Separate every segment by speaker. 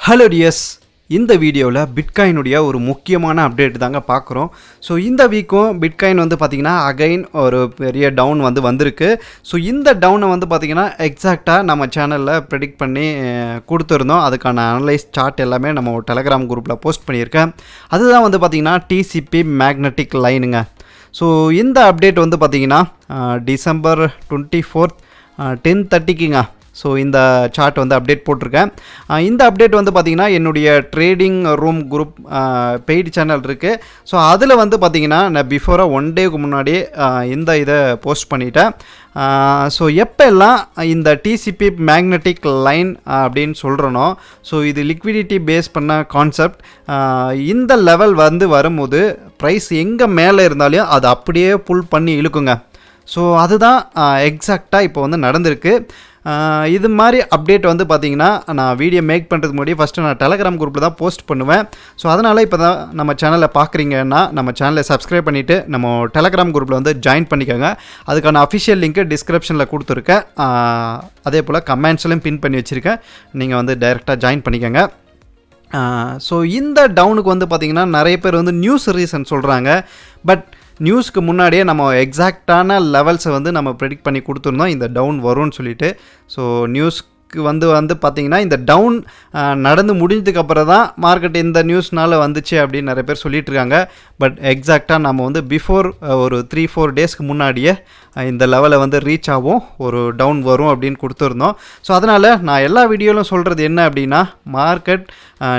Speaker 1: Hello tears, இந்த வீடியோவில் பிட்காயினுடைய ஒரு முக்கியமான அப்டேட் தாங்க பார்க்குறோம். ஸோ இந்த வீக்கும் பிட்காயின் வந்து பார்த்திங்கன்னா அகைன் ஒரு பெரிய டவுன் வந்திருக்கு. ஸோ இந்த டவுனை வந்து பார்த்திங்கன்னா எக்ஸாக்டாக நம்ம சேனலில் ப்ரெடிக்ட் பண்ணி கொடுத்துருந்தோம். அதுக்கான அனலைஸ் சார்ட் எல்லாமே நம்ம டெலகிராம் குரூப்பில் போஸ்ட் பண்ணியிருக்கேன். அதுதான் வந்து பார்த்திங்கன்னா டிசிபி மேக்னெட்டிக் லைனுங்க. ஸோ இந்த அப்டேட் வந்து பார்த்திங்கன்னா December 24th 10:30க்குங்க. ஸோ இந்த சார்ட் வந்து அப்டேட் போட்டிருக்கேன். இந்த அப்டேட் வந்து பார்த்திங்கன்னா என்னுடைய trading room group paid channel இருக்குது. ஸோ அதில் வந்து பார்த்திங்கன்னா நான் பிஃபோராக 1 டேக்கு முன்னாடியே இந்த இதை போஸ்ட் பண்ணிட்டேன். ஸோ எப்போல்லாம் இந்த டிசிபி மேக்னெட்டிக் லைன் அப்படின்னு சொல்கிறனோ, ஸோ இது லிக்விடிட்டி பேஸ் பண்ண கான்செப்ட். இந்த லெவல் வந்து வரும்போது ப்ரைஸ் எங்கே மேலே இருந்தாலும் அது அப்படியே புல் பண்ணி இழுக்குங்க. ஸோ அதுதான் எக்ஸாக்டாக இப்போ வந்து நடந்திருக்கு. இது மாதிரி அப்டேட் வந்து பார்த்திங்கன்னா நான் வீடியோ மேக் பண்ணுறதுக்கு முன்னாடி ஃபஸ்ட்டு நான் டெலகிராம் குரூப்பில் தான் போஸ்ட் பண்ணுவேன். ஸோ அதனால் இப்போ தான் நம்ம சேனலை பார்க்குறீங்கன்னா நம்ம சேனலை சப்ஸ்கிரைப் பண்ணிவிட்டு நம்ம டெலகிராம் குரூப்பில் வந்து ஜாயின் பண்ணிக்கோங்க. அதுக்கான அஃபிஷியல் லிங்க்கு டிஸ்கிரிப்ஷனில் கொடுத்துருக்கேன். அதே போல் கமெண்ட்ஸ்லையும் பின் பண்ணி வச்சுருக்கேன். நீங்கள் வந்து டைரெக்டாக ஜாயின் பண்ணிக்கோங்க. ஸோ இந்த டவுனுக்கு வந்து பார்த்திங்கன்னா நிறைய பேர் வந்து நியூஸ் ரீசன் சொல்கிறாங்க. பட் நியூஸ்க்கு முன்னாடியே நம்ம எக்ஸாக்டான லெவல்ஸை வந்து நம்ம ப்ரெடிக்ட் பண்ணி கொடுத்துருந்தோம் இந்த டவுன் வரும்னு சொல்லிட்டு. ஸோ நியூஸ்க்கு வந்து பார்த்திங்கன்னா இந்த டவுன் நடந்து முடிஞ்சதுக்கப்புறம் தான் மார்க்கெட் இந்த நியூஸ்னால் வந்துச்சு அப்படின்னு நிறைய பேர் சொல்லிகிட்ருக்காங்க. பட் எக்ஸாக்டாக நம்ம வந்து பிஃபோர் ஒரு 3-4 டேஸ்க்கு முன்னாடியே இந்த லெவலை வந்து ரீச் ஆகும், ஒரு டவுன் வரும் அப்படின்னு கொடுத்துருந்தோம். ஸோ அதனால் நான் எல்லா வீடியோவிலும் சொல்கிறது என்ன அப்படின்னா, மார்க்கெட்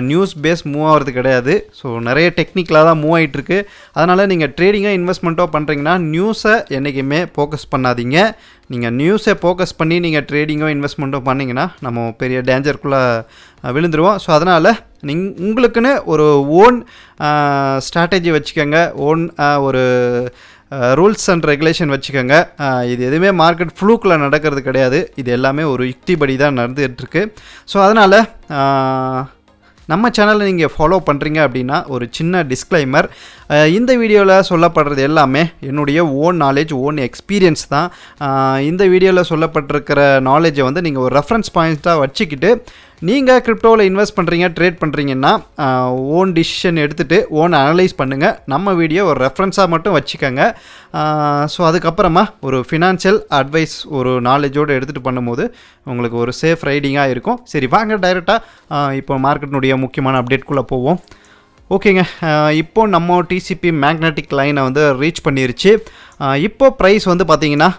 Speaker 1: நியூஸ் பேஸ் மூவ் ஆகிறது கிடையாது. ஸோ நிறைய டெக்னிக்கலாக தான் மூவ் ஆகிட்டுருக்கு. அதனால் நீங்கள் ட்ரேடிங்காக இன்வெஸ்ட்மெண்ட்டோ பண்ணுறீங்கன்னா நியூஸை என்றைக்குமே ஃபோக்கஸ் பண்ணாதீங்க. நீங்கள் நியூஸை ஃபோக்கஸ் பண்ணி நீங்கள் ட்ரேடிங்கோ இன்வெஸ்ட்மெண்ட்டோ பண்ணிங்கன்னா நம்ம பெரிய டேஞ்சருக்குள்ளே விழுந்துருவோம். ஸோ அதனால் உங்களுக்குன்னு ஒரு ஓன் ஸ்ட்ராட்டஜி வச்சுக்கோங்க, ஓன் ஒரு ரூல்ஸ் அண்ட் ரெகுலேஷன் வச்சுக்கோங்க. இது எதுவுமே மார்க்கெட் ஃப்ளூக்கில் நடக்கிறது கிடையாது. இது எல்லாமே ஒரு யுக்திபடி தான் நடந்துகிட்ருக்கு. ஸோ அதனால் நம்ம சேனலை நீங்கள் ஃபாலோ பண்ணுறீங்க அப்படின்னா ஒரு சின்ன டிஸ்க்ளைமர், இந்த வீடியோவில் சொல்லப்படுறது எல்லாமே என்னுடைய ஓன் நாலேஜ், ஓன் எக்ஸ்பீரியன்ஸ் தான். இந்த வீடியோவில் சொல்லப்பட்டிருக்கிற நாலேஜை வந்து நீங்கள் ஒரு ரெஃபரன்ஸ் பாயிண்ட்டாக வச்சுக்கிட்டு நீங்கள் கிரிப்டோவில் இன்வெஸ்ட் பண்ணுறீங்க, ட்ரேட் பண்ணுறீங்கன்னா ஓன் டிசிஷன் எடுத்துகிட்டு ஓன் அனலைஸ் பண்ணுங்கள். நம்ம வீடியோ ஒரு ரெஃபரன்ஸாக மட்டும் வச்சுக்கோங்க. ஸோ அதுக்கப்புறமா ஒரு ஃபினான்ஷியல் அட்வைஸ் ஒரு நாலேஜோடு எடுத்துகிட்டு பண்ணும்போது உங்களுக்கு ஒரு சேஃப் ரைடிங்காக இருக்கும். சரி, வாங்க டைரெக்டாக இப்போ மார்க்கெட்டினுடைய முக்கியமான அப்டேட்குள்ளே போவோம். ஓகேங்க, இப்போது நம்ம டிசிபி மேக்னெட்டிக் லைனை வந்து ரீச் பண்ணிருச்சு. இப்போது ப்ரைஸ் வந்து பார்த்திங்கன்னா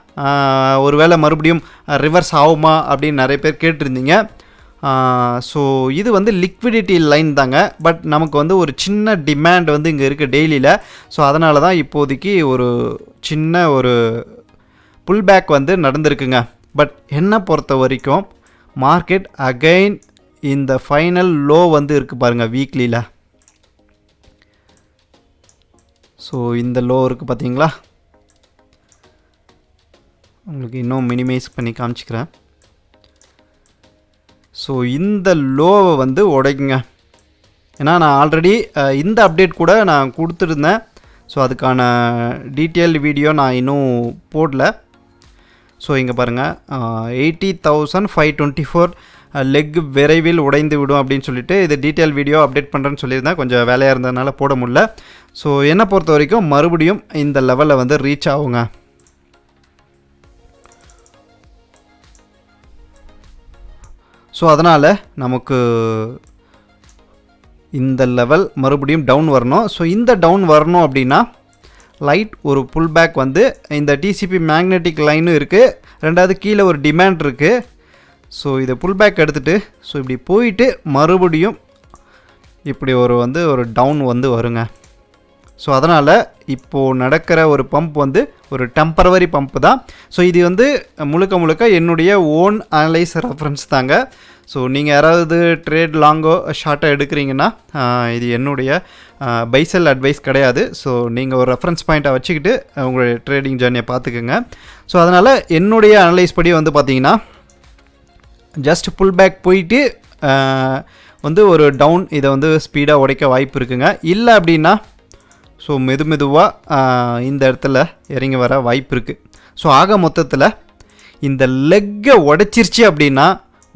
Speaker 1: ஒரு வேளை மறுபடியும் ரிவர்ஸ் ஆகுமா அப்படின்னு நிறைய பேர் கேட்டிருந்தீங்க. ஸோ இது வந்து லிக்விடிட்டி லைன் தாங்க. பட் நமக்கு வந்து ஒரு சின்ன டிமாண்ட் வந்து இங்கே இருக்குது டெய்லியில். ஸோ அதனால தான் இப்போதைக்கு ஒரு சின்ன ஒரு புல் பேக் வந்து நடந்திருக்குங்க. பட் என்னை பொறுத்த வரைக்கும் மார்க்கெட் அகைன் இந்த ஃபைனல் லோ வந்து இருக்குது பாருங்கள் வீக்லியில். ஸோ இந்த லோ இருக்குது பார்த்தீங்களா, உங்களுக்கு இன்னும் மினிமைஸ் பண்ணி காமிச்சிக்கிறேன். ஸோ இந்த லோவை வந்து உடைக்குங்க. ஏன்னா நான் ஆல்ரெடி இந்த அப்டேட் கூட நான் கொடுத்துருந்தேன். ஸோ அதுக்கான டீட்டெயில் வீடியோ நான் இன்னும் போடல. ஸோ இங்கே பாருங்கள், 80,524 லெக் விரைவில் உடைந்து விடும் அப்படின்னு சொல்லிட்டு இது டீட்டெயில் வீடியோ அப்டேட் பண்ணுறேன்னு சொல்லியிருந்தேன். கொஞ்சம் வேலையாக இருந்ததுனால போட முடியல. ஸோ என்னை பொறுத்த வரைக்கும் மறுபடியும் இந்த லெவலில் வந்து ரீச் ஆகுங்க. ஸோ அதனால் நமக்கு இந்த லெவல் மறுபடியும் டவுன் வரணும். ஸோ இந்த டவுன் வரணும் அப்படின்னா லைட் ஒரு புல் பேக் வந்து இந்த டிசிபி மேக்னெட்டிக் லைனும் இருக்குது, ரெண்டாவது கீழே ஒரு டிமாண்ட் இருக்குது. ஸோ இதை புல் பேக் எடுத்துகிட்டு ஸோ இப்படி போயிட்டு மறுபடியும் இப்படி ஒரு டவுன் வந்து வருங்க. ஸோ அதனால் இப்போது நடக்கிற ஒரு பம்ப் வந்து ஒரு டெம்பரவரி பம்ப் தான். ஸோ இது வந்து முழுக்க என்னுடைய ஓன் அனலைஸ் ரெஃபரன்ஸ் தாங்க. ஸோ நீங்கள் யாராவது ட்ரேட் லாங்கோ ஷார்ட்டாக எடுக்கிறீங்கன்னா இது என்னுடைய பைசெல் அட்வைஸ் கிடையாது. ஸோ நீங்கள் ஒரு ரெஃபரன்ஸ் பாயிண்ட்டாக வச்சுக்கிட்டு உங்களுடைய ட்ரேடிங் ஜர்னியை பார்த்துக்குங்க. ஸோ அதனால் என்னுடைய அனலைஸ் படி வந்து பார்த்திங்கன்னா ஜஸ்ட் புல் பேக் போயிட்டு வந்து ஒரு டவுன் இதை வந்து ஸ்பீடாக உடைக்க வாய்ப்பு இருக்குங்க. இல்லை அப்படின்னா ஸோ மெதுவாக இந்த இடத்துல இறங்கி வர வாய்ப்பு இருக்குது. ஸோ ஆக மொத்தத்தில் இந்த லெக்கை உடைச்சிருச்சு அப்படின்னா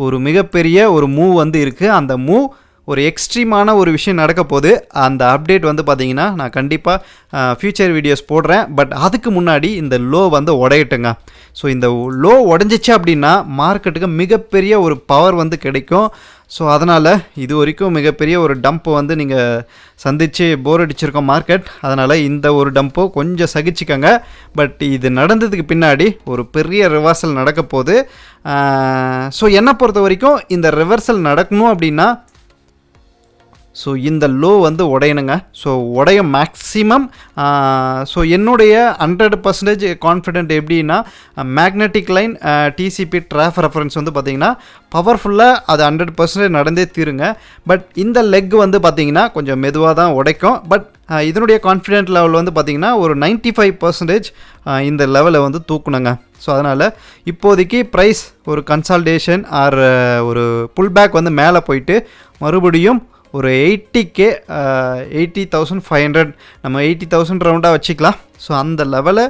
Speaker 1: ஒரு மிகப்பெரிய ஒரு மூவ் வந்து இருக்குது. அந்த மூவ் ஒரு எக்ஸ்ட்ரீமான ஒரு விஷயம் நடக்க போகுது. அந்த அப்டேட் வந்து பார்த்திங்கன்னா நான் கண்டிப்பாக ஃப்யூச்சர் வீடியோஸ் போடுறேன். பட் அதுக்கு முன்னாடி இந்த லோ வந்து உடையட்டுங்க. ஸோ இந்த லோ உடஞ்சிச்சு அப்படின்னா மார்க்கெட்டுக்கு மிகப்பெரிய ஒரு பவர் வந்து கிடைக்கும். ஸோ அதனால் இது வரைக்கும் மிகப்பெரிய ஒரு டம்ப்பு வந்து நீங்கள் சந்தித்து போர் அடிச்சிருக்கோம் மார்க்கெட். அதனால் இந்த ஒரு டம்போ கொஞ்சம் சகிச்சிக்கங்க. பட் இது நடந்ததுக்கு பின்னாடி ஒரு பெரிய ரிவர்சல் நடக்க போகுது. ஸோ என்னை பொறுத்த வரைக்கும் இந்த ரிவர்சல் நடக்கணும் அப்படின்னா ஸோ இந்த லோ வந்து உடையணுங்க. ஸோ உடைய மேக்ஸிமம் ஸோ என்னுடைய 100% கான்ஃபிடென்ட் எப்படின்னா magnetic line DCP draft reference வந்து பார்த்திங்கன்னா பவர்ஃபுல்லாக அது 100% நடந்தே தீருங்க. பட் இந்த லெக் வந்து பார்த்திங்கன்னா கொஞ்சம் மெதுவாக தான் உடைக்கும். பட் இதனுடைய கான்ஃபிடென்ட் லெவல் வந்து பார்த்திங்கன்னா ஒரு 95% இந்த லெவலை வந்து தூக்கணுங்க. ஸோ அதனால் இப்போதைக்கு ப்ரைஸ் ஒரு கன்சால்டேஷன் ஆர் ஒரு புல் பேக் வந்து மேலே போயிட்டு மறுபடியும் ஒரு 80K 80,500 நம்ம 80,000 ரவுண்டாக வச்சுக்கலாம். ஸோ அந்த லெவலை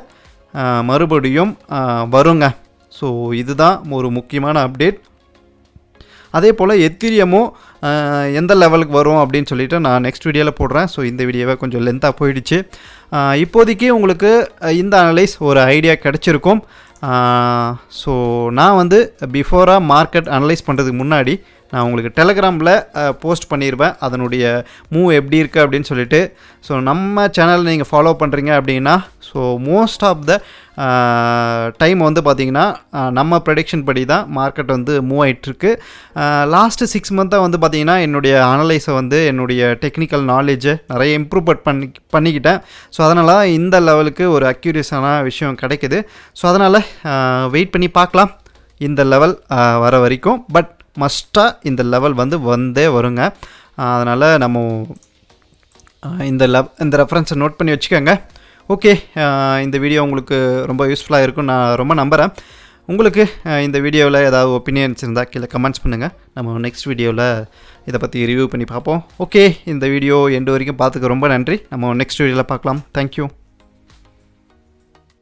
Speaker 1: மறுபடியும் வருங்க. ஸோ இதுதான் ஒரு முக்கியமான அப்டேட். அதே போல் எத்திரியமும் எந்த லெவலுக்கு வரும் அப்படின்னு சொல்லிவிட்டு நான் நெக்ஸ்ட் வீடியோவில் போடுறேன். ஸோ இந்த வீடியோவை கொஞ்சம் லென்த்தாக போயிடுச்சு. இப்போதைக்கு உங்களுக்கு இந்த அனலைஸ் ஒரு ஐடியா கிடச்சிருக்கும். ஸோ நான் வந்து பிஃபோராக மார்க்கெட் அனலைஸ் பண்ணுறதுக்கு முன்னாடி நான் உங்களுக்கு டெலகிராமில் போஸ்ட் பண்ணிடுவேன் அதனுடைய மூவ் எப்படி இருக்குது அப்படின்னு சொல்லிட்டு. ஸோ நம்ம சேனல் நீங்கள் ஃபாலோ பண்ணுறீங்க அப்படின்னா so most of the time வந்து பார்த்திங்கன்னா நம்ம ப்ரெடிக்ஷன் படி தான் மார்க்கெட் வந்து மூவ் ஆகிட்டுருக்கு. லாஸ்ட்டு 6 மந்த்தாக வந்து பார்த்திங்கன்னா என்னுடைய அனலைஸை வந்து என்னுடைய டெக்னிக்கல் நாலேஜை நிறைய இம்ப்ரூவ்மெண்ட் பண்ணிக்கிட்டேன். ஸோ அதனால் இந்த லெவலுக்கு ஒரு அக்யூரேஸான விஷயம் கிடைக்குது. ஸோ அதனால் வெயிட் பண்ணி பார்க்கலாம் இந்த லெவல் வர வரைக்கும். பட் மஸ்ட்டாக இந்த லெவல் வந்து வந்தே வருங்க. அதனால் நம்ம இந்த ரெஃபரன்ஸை நோட் பண்ணி வச்சுக்கோங்க. ஓகே, இந்த வீடியோ உங்களுக்கு ரொம்ப யூஸ்ஃபுல்லாக இருக்கும் நான் ரொம்ப நம்புகிறேன். உங்களுக்கு இந்த வீடியோவில் ஏதாவது ஒப்பீனியன்ஸ் இருந்தால் கீழே கமெண்ட்ஸ் பண்ணுங்கள். நம்ம நெக்ஸ்ட் வீடியோவில் இதை பற்றி ரிவ்யூ பண்ணி பார்ப்போம். ஓகே, இந்த வீடியோ எண்டு வரைக்கும் பார்த்துக்க ரொம்ப நன்றி. நம்ம நெக்ஸ்ட் வீடியோவில் பார்க்கலாம். தேங்க்யூ.